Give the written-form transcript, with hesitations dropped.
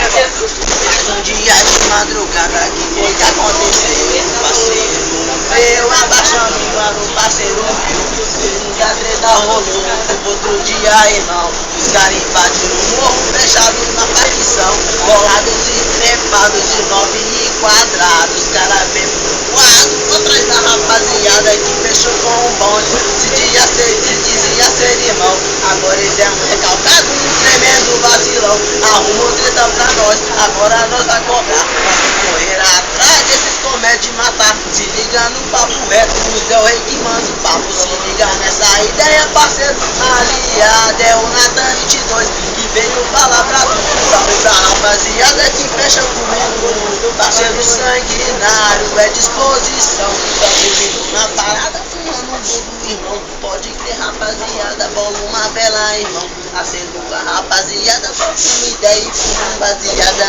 Mais um dia de madrugada que foi que aconteceu, parceiro. Eu abaixando, mano, parceiro. Muita treta rolou. Outro dia, irmão, os caras invadiram o morro, fechado na partição. Bolados e trepados de 9 e quadrados. Os caras vêm pro quadro, atrás da rapaziada que fechou com um bonde. Se dizia ser irmão, agora eles é um recalcado, um tremendo vacilão. Arrumou treta pra nós, agora nós vai cobrar. Vamos correr atrás desses comédios de matar. Se liga no papo reto, os Del Rey que manda o papo. Se liga nessa ideia, parceiro. Aliado é o Nathan 22 que veio falar pra tu. Salve pra rapaziada que fecha comigo. Parceiro sanguinário, é disposição. Tamo vindo na parada, fumando um bolo, irmão. Pode crer, rapaziada, bola uma vela, irmão. Acendo com a rapaziada, só com ideia e com baseada.